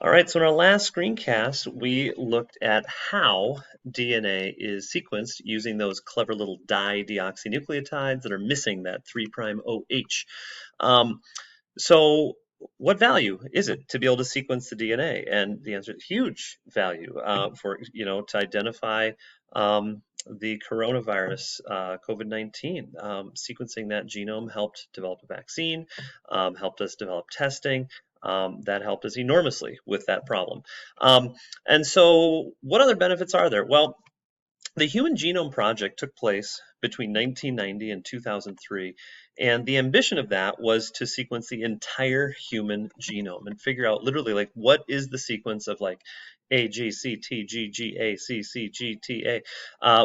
All right, so in our last screencast, we looked at how DNA is sequenced using those clever little dideoxynucleotides that are missing that 3' OH. Um, so what value is it to be able to sequence the DNA? And the answer is huge value for, to identify the coronavirus, COVID-19. Sequencing that genome helped develop a vaccine, helped us develop testing. That helped us enormously with that problem. And so what other benefits are there? Well, the Human Genome Project took place between 1990 and 2003, and the ambition of that was to sequence the entire human genome and figure out literally like what is the sequence of like A, G, C, T, G, G, A, C, C, G, T, A.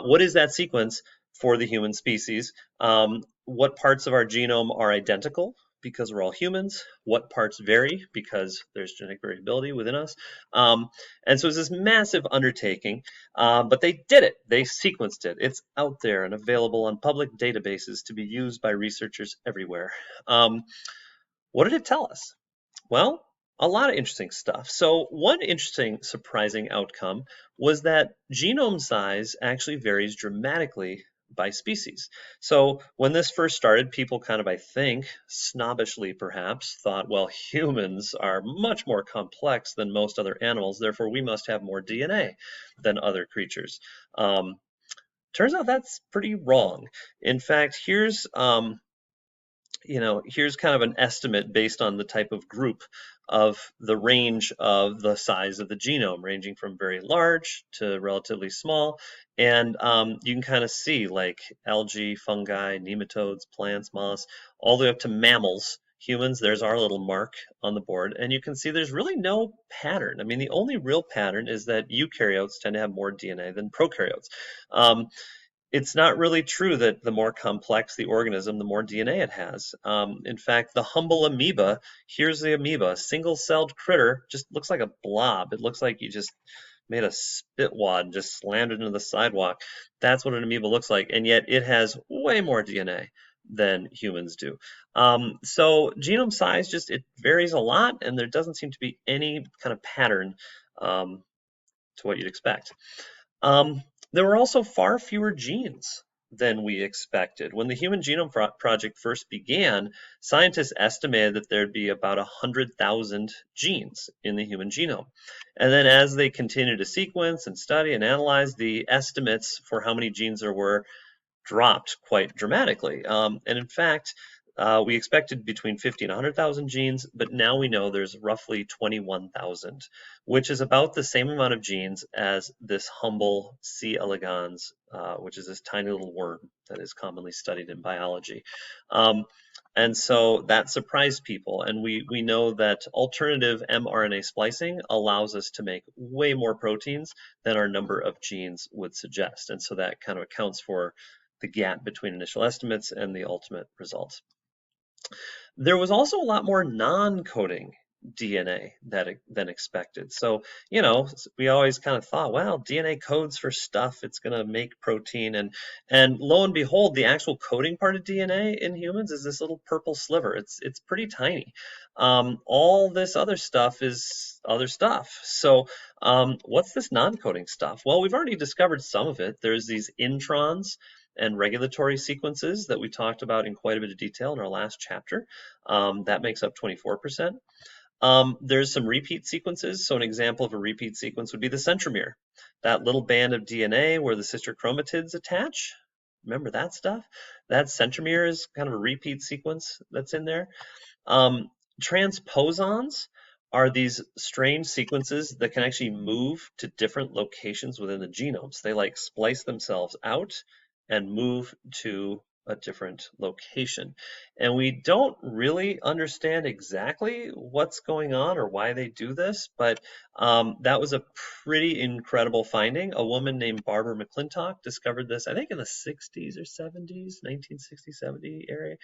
What is that sequence for the human species? What parts of our genome are identical? Because we're all humans. What parts vary because there's genetic variability within us. And so it's this massive undertaking, but they did it. They sequenced it. It's out there and available on public databases to be used by researchers everywhere. What did it tell us? Well, a lot of interesting stuff. So one interesting, surprising outcome was that genome size actually varies dramatically by species. So when this first started, people kind of, I think, snobbishly perhaps, thought, well, humans are much more complex than most other animals, therefore we must have more DNA than other creatures. Turns out that's pretty wrong. In fact, here's kind of an estimate based on the type of group of the range of the size of the genome, ranging from very large to relatively small. And you can kind of see like algae, fungi, nematodes, plants, mollusks, all the way up to mammals. Humans, there's our little mark on the board, and you can see there's really no pattern. I mean, the only real pattern is that eukaryotes tend to have more DNA than prokaryotes. It's not really true that the more complex the organism, the more DNA it has. In fact, the humble amoeba, here's the amoeba, single-celled critter, just looks like a blob. It looks like you just made a spit wad and just slammed it into the sidewalk. That's what an amoeba looks like, and yet it has way more DNA than humans do. So genome size it varies a lot, and there doesn't seem to be any kind of pattern to what you'd expect. There were also far fewer genes than we expected. When the Human Genome Project first began, scientists estimated that there'd be about 100,000 genes in the human genome. And then as they continued to sequence and study and analyze, the estimates for how many genes there were dropped quite dramatically. And in fact, we expected between 50 and 100,000 genes, but now we know there's roughly 21,000, which is about the same amount of genes as this humble C. elegans, which is this tiny little worm that is commonly studied in biology. And so that surprised people. And we know that alternative mRNA splicing allows us to make way more proteins than our number of genes would suggest. And so that kind of accounts for the gap between initial estimates and the ultimate results. There was also a lot more non-coding DNA than expected. So, we always kind of thought, well, DNA codes for stuff, it's going to make protein. And lo and behold, the actual coding part of DNA in humans is this little purple sliver. It's pretty tiny. All this other stuff is other stuff. So what's this non-coding stuff? Well, we've already discovered some of it. There's these introns and regulatory sequences that we talked about in quite a bit of detail in our last chapter. That makes up 24%. There's some repeat sequences. So an example of a repeat sequence would be the centromere, that little band of DNA where the sister chromatids attach. Remember that stuff? That centromere is kind of a repeat sequence that's in there. Transposons are these strange sequences that can actually move to different locations within the genomes. They like splice themselves out and move to a different location. And we don't really understand exactly what's going on or why they do this, but that was a pretty incredible finding. A woman named Barbara McClintock discovered this, I think in the 60s or 70s, 1960, 70 area,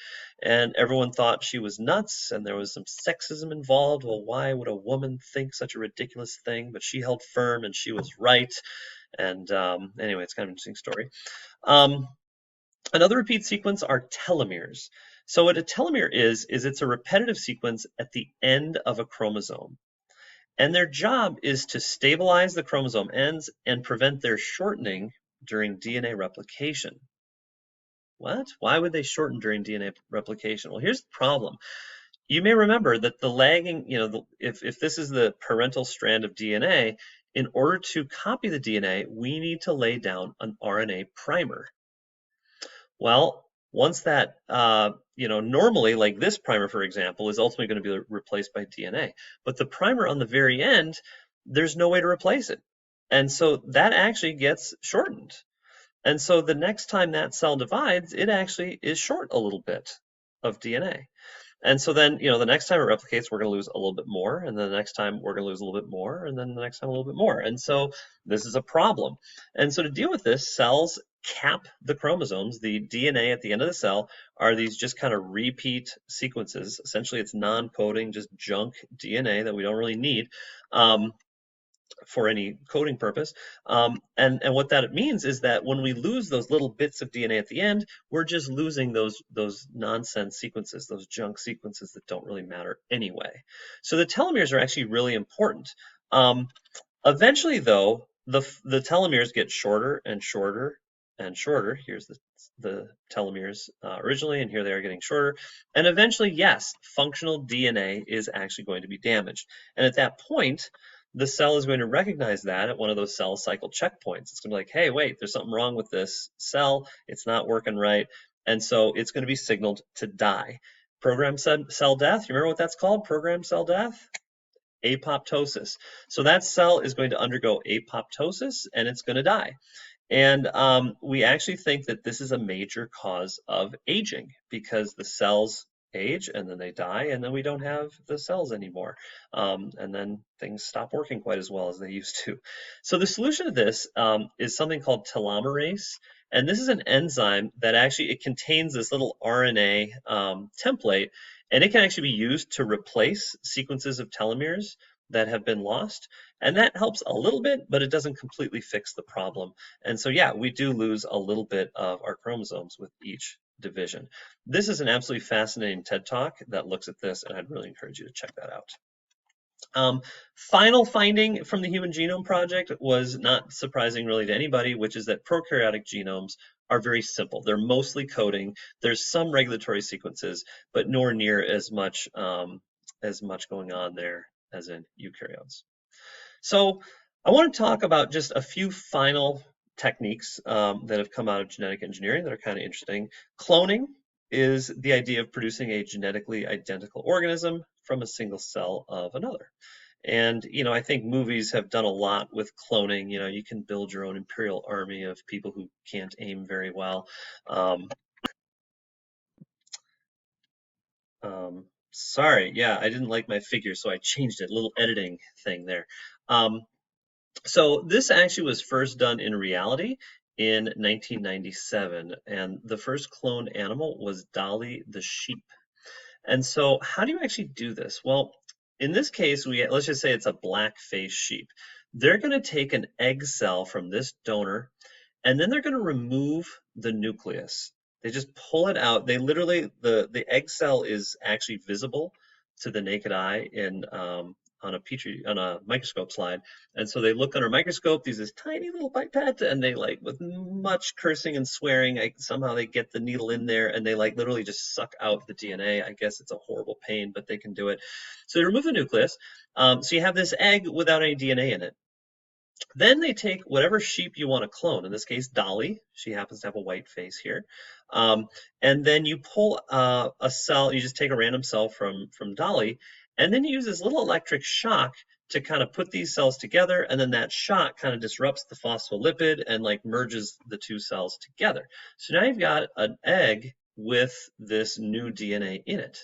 and everyone thought she was nuts and there was some sexism involved. Well, why would a woman think such a ridiculous thing? But she held firm and she was right. And anyway, it's kind of an interesting story. Another repeat sequence are telomeres. So what a telomere is it's a repetitive sequence at the end of a chromosome. And their job is to stabilize the chromosome ends and prevent their shortening during DNA replication. What? Why would they shorten during DNA replication? Well, here's the problem. You may remember that the lagging, if this is the parental strand of DNA, in order to copy the DNA, we need to lay down an RNA primer. Well, once that, normally, like this primer, for example, is ultimately going to be replaced by DNA. But the primer on the very end, there's no way to replace it. And so that actually gets shortened. And so the next time that cell divides, it actually is short a little bit of DNA. And so then, the next time it replicates, we're going to lose a little bit more. And then the next time we're going to lose a little bit more. And then the next time a little bit more. And so this is a problem. And so to deal with this, cells cap the chromosomes. The DNA at the end of the cell are these just kind of repeat sequences. Essentially, it's non-coding, just junk DNA that we don't really need. For any coding purpose. And what that means is that when we lose those little bits of DNA at the end, we're just losing those nonsense sequences, those junk sequences that don't really matter anyway. So the telomeres are actually really important. Eventually, though, the telomeres get shorter and shorter and shorter. Here's the telomeres originally, and here they are getting shorter. And eventually, yes, functional DNA is actually going to be damaged. And at that point, the cell is going to recognize that at one of those cell cycle checkpoints. It's going to be like, hey, wait, there's something wrong with this cell. It's not working right. And so it's going to be signaled to die. Programmed cell death, you remember what that's called? Programmed cell death? Apoptosis. So that cell is going to undergo apoptosis and it's going to die. And we actually think that this is a major cause of aging because the cells age and then they die and then we don't have the cells anymore. And then things stop working quite as well as they used to. So the solution to this is something called telomerase. And this is an enzyme that actually, it contains this little RNA template, and it can actually be used to replace sequences of telomeres that have been lost. And that helps a little bit, but it doesn't completely fix the problem. And so, yeah, we do lose a little bit of our chromosomes with each division. This is an absolutely fascinating TED Talk that looks at this, and I'd really encourage you to check that out. Final finding from the Human Genome Project was not surprising really to anybody, which is that prokaryotic genomes are very simple. They're mostly coding. There's some regulatory sequences, but nowhere near as much going on there as in eukaryotes. So I want to talk about just a few final techniques that have come out of genetic engineering that are kind of interesting. Cloning is the idea of producing a genetically identical organism from a single cell of another. And, I think movies have done a lot with cloning. You can build your own imperial army of people who can't aim very well. Sorry, yeah, I didn't like my figure, so I changed it. A little editing thing there. So this actually was first done in reality in 1997, and the first cloned animal was Dolly the sheep. And so how do you actually do this? Well, in this case, let's just say it's a black-faced sheep. They're going to take an egg cell from this donor, and then they're going to remove the nucleus. They just pull it out. They literally, the egg cell is actually visible to the naked eye on a microscope slide. And so they look under a microscope, these tiny little pipette, and they with much cursing and swearing, somehow they get the needle in there and they literally just suck out the DNA. I guess it's a horrible pain, but they can do it. So they remove the nucleus. So you have this egg without any DNA in it. Then they take whatever sheep you want to clone, in this case, Dolly. She happens to have a white face here. And then you pull a cell, you just take a random cell from Dolly, and then you use this little electric shock to kind of put these cells together, and then that shock kind of disrupts the phospholipid and merges the two cells together. So now you've got an egg with this new DNA in it.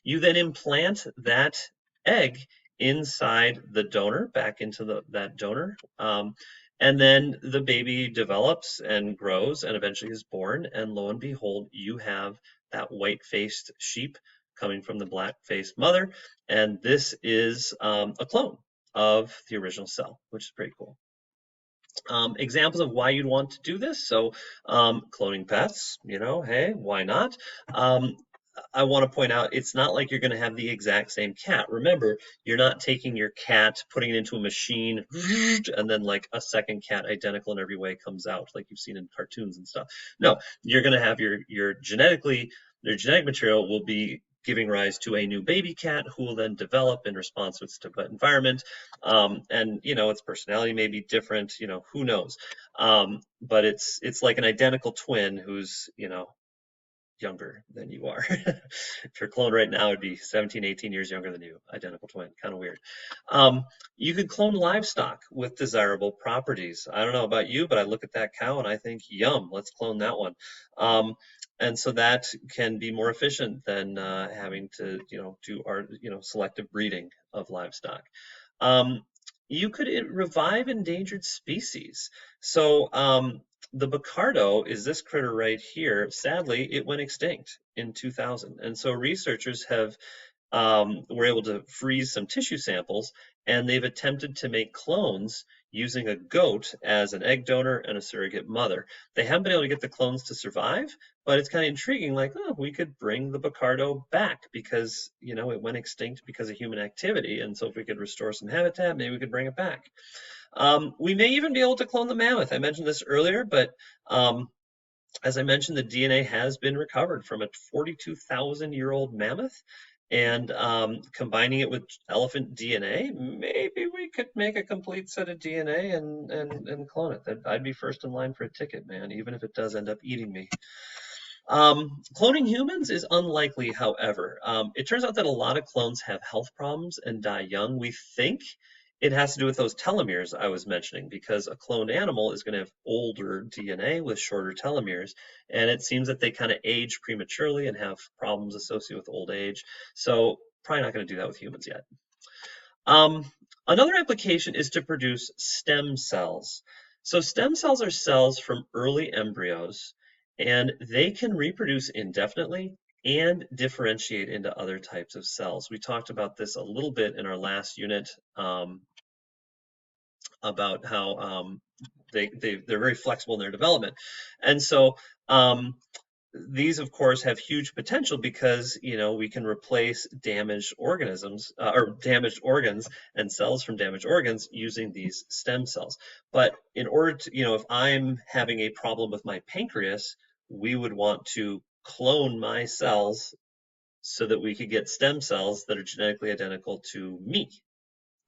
You then implant that egg inside the donor, back into that donor. And then the baby develops and grows and eventually is born. And lo and behold, you have that white-faced sheep coming from the black-faced mother. And this is a clone of the original cell, which is pretty cool. Examples of why you'd want to do this. So cloning pets, hey, why not? I want to point out it's not like you're going to have the exact same cat. Remember, you're not taking your cat, putting it into a machine, and then like a second cat identical in every way comes out, like you've seen in cartoons and stuff. No, you're going to have your genetic material will be giving rise to a new baby cat who will then develop in response to its environment. And its personality may be different, who knows. But it's like an identical twin who's, younger than you are. If you're cloned right now, it'd be 17, 18 years younger than you. Identical twin, kind of weird. Um, you could clone livestock with desirable properties. I don't know about you, but I look at that cow and I think, yum, let's clone that one. Um, and so that can be more efficient than having to, do our, selective breeding of livestock. Um, you could revive endangered species. So the Bucardo is this critter right here. Sadly, it went extinct in 2000. And so researchers were able to freeze some tissue samples, and they've attempted to make clones using a goat as an egg donor and a surrogate mother. They haven't been able to get the clones to survive, but it's kind of intriguing, like, oh, we could bring the Bucardo back because, it went extinct because of human activity. And so if we could restore some habitat, maybe we could bring it back. We may even be able to clone the mammoth. I mentioned this earlier, but as I mentioned, the DNA has been recovered from a 42,000-year-old mammoth. And combining it with elephant DNA, maybe we could make a complete set of DNA and clone it. I'd be first in line for a ticket, man, even if it does end up eating me. Cloning humans is unlikely, however. It turns out that a lot of clones have health problems and die young. We think it has to do with those telomeres I was mentioning, because a cloned animal is going to have older DNA with shorter telomeres, and it seems that they kind of age prematurely and have problems associated with old age. So probably not going to do that with humans yet. Another application is to produce stem cells. So stem cells are cells from early embryos, and they can reproduce indefinitely and differentiate into other types of cells. We talked about this a little bit in our last unit, about how they're very flexible in their development. And so these, of course, have huge potential because, we can replace damaged organisms or damaged organs and cells from damaged organs using these stem cells. But in order to, if I'm having a problem with my pancreas, we would want to clone my cells so that we could get stem cells that are genetically identical to me.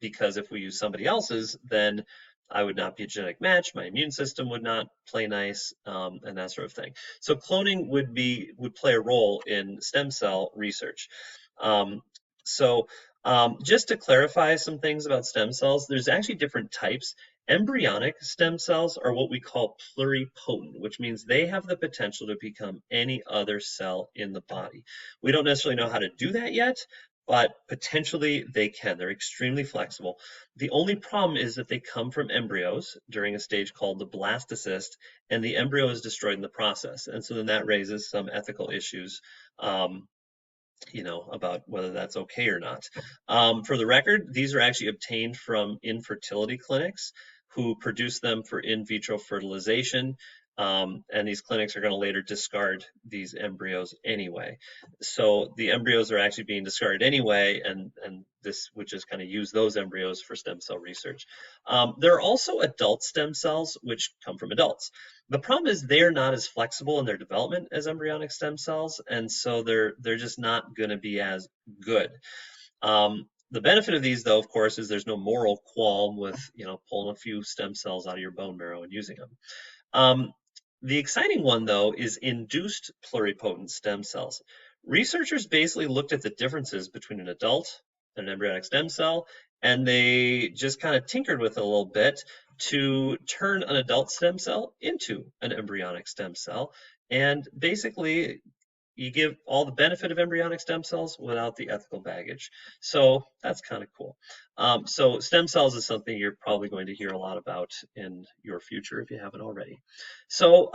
Because if we use somebody else's, then I would not be a genetic match. My immune system would not play nice, and that sort of thing. So cloning would play a role in stem cell research. So just to clarify some things about stem cells, there's actually different types. Embryonic stem cells are what we call pluripotent, which means they have the potential to become any other cell in the body. We don't necessarily know how to do that yet, but potentially they can. They're extremely flexible. The only problem is that they come from embryos during a stage called the blastocyst, and the embryo is destroyed in the process. And so then that raises some ethical issues, about whether that's okay or not. For the record, these are actually obtained from infertility clinics who produce them for in vitro fertilization. And these clinics are going to later discard these embryos anyway. So the embryos are actually being discarded anyway, and this would just kind of use those embryos for stem cell research. There are also adult stem cells, which come from adults. The problem is they're not as flexible in their development as embryonic stem cells, and so they're just not going to be as good. The benefit of these, though, of course, is there's no moral qualm with pulling a few stem cells out of your bone marrow and using them. The exciting one, though, is induced pluripotent stem cells. Researchers basically looked at the differences between an adult and an embryonic stem cell, and they just kind of tinkered with it a little bit to turn an adult stem cell into an embryonic stem cell. And basically, you give all the benefit of embryonic stem cells without the ethical baggage. So that's kind of cool. So stem cells is something you're probably going to hear a lot about in your future if you haven't already. So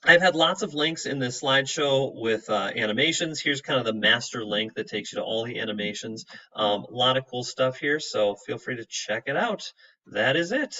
I've had lots of links in this slideshow with animations. Here's kind of the master link that takes you to all the animations. A lot of cool stuff here, so feel free to check it out. That is it.